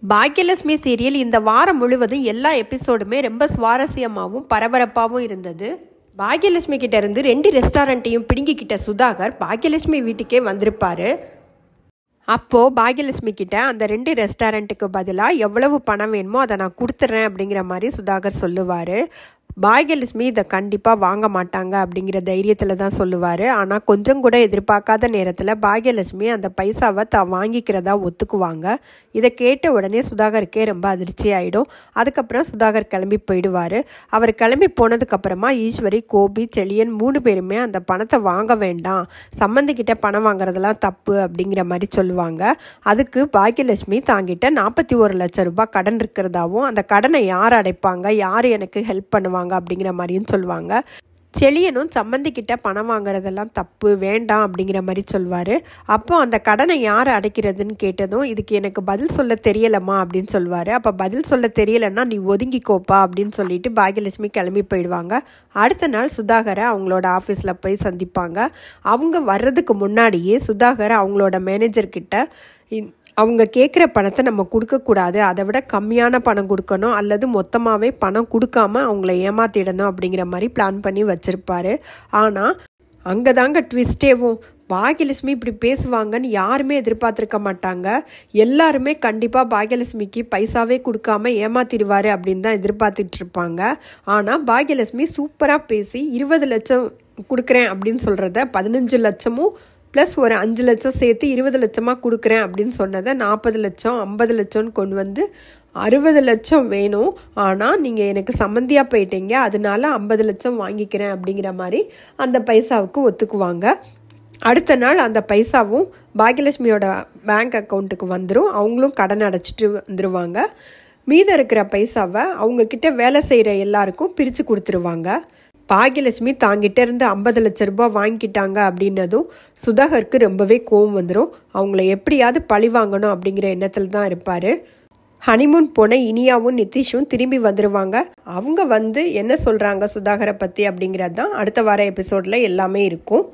Bhagyalakshmi serial இந்த வாரம் முழுவதும் எல்லா எபிசோடுமே ரொம்ப சுவாரஸ்யமாகவும் பரபரப்பாகவும் இருந்தது. பாக்யலட்சுமி கிட்ட இருந்து 2 ரெஸ்டாரண்ட்டையும் பிடுங்கிக்கிட்ட சுதாகர் பாக்யலட்சுமி வீட்டுக்கே வந்திருப்பாரு. அப்போது பாக்யலட்சுமி கிட்ட அந்த 2 ரெஸ்டாரண்ட்டுக்கு பதிலாக எவ்வளவு பணம் வேணுமோ அதை நான் கொடுத்துட்றேன் அப்படிங்கிற மாதிரி சுதாகர் சொல்லுவார். பாக்யலட்சுமி இதை கண்டிப்பாக வாங்க மாட்டாங்க அப்படிங்கிற தைரியத்தில் தான் சொல்லுவார். ஆனால் கொஞ்சம் கூட எதிர்பார்க்காத நேரத்தில் பாக்யலட்சுமி அந்த பைசாவை வாங்கிக்கிறதா ஒத்துக்குவாங்க. இதை கேட்ட உடனே சுதாகருக்கே ரொம்ப அதிர்ச்சி ஆகிடும். அதுக்கப்புறம் சுதாகர் கிளம்பி போயிடுவார். அவர் கிளம்பி போனதுக்கப்புறமா ஈஸ்வரி, கோபி, செழியன் 3 பேருமே அந்த பணத்தை வாங்க வேண்டாம், சம்மந்திக்கிட்ட பணம் வாங்குறதெல்லாம் தப்பு அப்படிங்கிற மாதிரி சொல்லுவாங்க. அதுக்கு பாக்யலட்சுமி தாங்கிட்ட 41 லட்சம் ரூபாய் கடன் இருக்கிறதாவும், அந்த கடனை யார் அடைப்பாங்க, யார் எனக்கு ஹெல்ப் பண்ணுவாங்க அப்படிங்கிற மாதிரியும் சொல்லுவாங்க. செழியனும் சம்மந்திக்கிட்ட பணம் வாங்குறதெல்லாம் தப்பு, வேண்டாம் அப்படிங்கிற மாதிரி சொல்வார். அப்போ அந்த கடனை யார் அடைக்கிறதுன்னு கேட்டதும், இதுக்கு எனக்கு பதில் சொல்ல தெரியலம்மா அப்படின்னு சொல்லுவார். அப்போ பதில் சொல்ல தெரியலைன்னா நீ ஒதுங்கிக்கோப்பா அப்படின்னு சொல்லிட்டு பாக்யலட்சுமி கிளம்பி போயிடுவாங்க. அடுத்த நாள் சுதாகரை அவங்களோட ஆஃபீஸில் போய் சந்திப்பாங்க. அவங்க வர்றதுக்கு முன்னாடியே சுதாகர் அவங்களோட மேனேஜர்கிட்ட அவங்க கேட்குற பணத்தை நம்ம கொடுக்கக்கூடாது, அதை விட கம்மியான பணம் கொடுக்கணும், அல்லது மொத்தமாகவே பணம் கொடுக்காம அவங்கள ஏமாத்திடணும் அப்படிங்கிற மாதிரி பிளான் பண்ணி வச்சுருப்பாரு. ஆனால் அங்கே தாங்க ட்விஸ்டேவும். பாக்யலட்சுமி இப்படி பேசுவாங்கன்னு யாருமே எதிர்பார்த்துருக்க மாட்டாங்க. எல்லாருமே கண்டிப்பாக பாக்யலட்சுமிக்கு பைசாவே கொடுக்காம ஏமாத்திடுவார் அப்படின்னு தான் எதிர்பார்த்துட்டு இருப்பாங்க. ஆனால் பாக்யலட்சுமி சூப்பராக பேசி 20 லட்சம் கொடுக்குறேன் அப்படின்னு சொல்கிறத 15 லட்சமும் ப்ளஸ் ஒரு 5 லட்சம் சேர்த்து 20 லட்சமாக கொடுக்குறேன் அப்படின்னு சொன்னதை 40 லட்சம் 50 லட்சம்னு கொண்டு வந்து 60 லட்சம் வேணும், ஆனால் நீங்கள் எனக்கு சம்மந்தியாக போயிட்டீங்க, அதனால 50 லட்சம் வாங்கிக்கிறேன் அப்படிங்கிற மாதிரி அந்த பைசாவுக்கு ஒத்துக்குவாங்க. அடுத்த நாள் அந்த பைசாவும் பாக்யலட்சுமியோட பேங்க் அக்கௌண்ட்டுக்கு வந்துடும். அவங்களும் கடன் அடைச்சிட்டு வந்துடுவாங்க. மீதம் இருக்கிற பைசாவை அவங்கக்கிட்ட வேலை செய்கிற எல்லாருக்கும் பிரித்து கொடுத்துருவாங்க. பாக்யலட்சுமி தாங்கிட்ட இருந்து 50 லட்சம் ரூபாய் வாங்கிக்கிட்டாங்க அப்படின்னதும் சுதாகருக்கு ரொம்பவே கோவம் வந்துடும். அவங்கள எப்படியாவது பழி வாங்கணும் அப்படிங்கிற எண்ணத்தில் தான் இருப்பார். ஹனிமூன் போன இனியாவும் நிதிஷும் திரும்பி வந்துடுவாங்க. அவங்க வந்து என்ன சொல்கிறாங்க சுதாகரை பற்றி அப்படிங்கிறது தான் அடுத்த வார எபிசோடில் எல்லாமே இருக்கும்.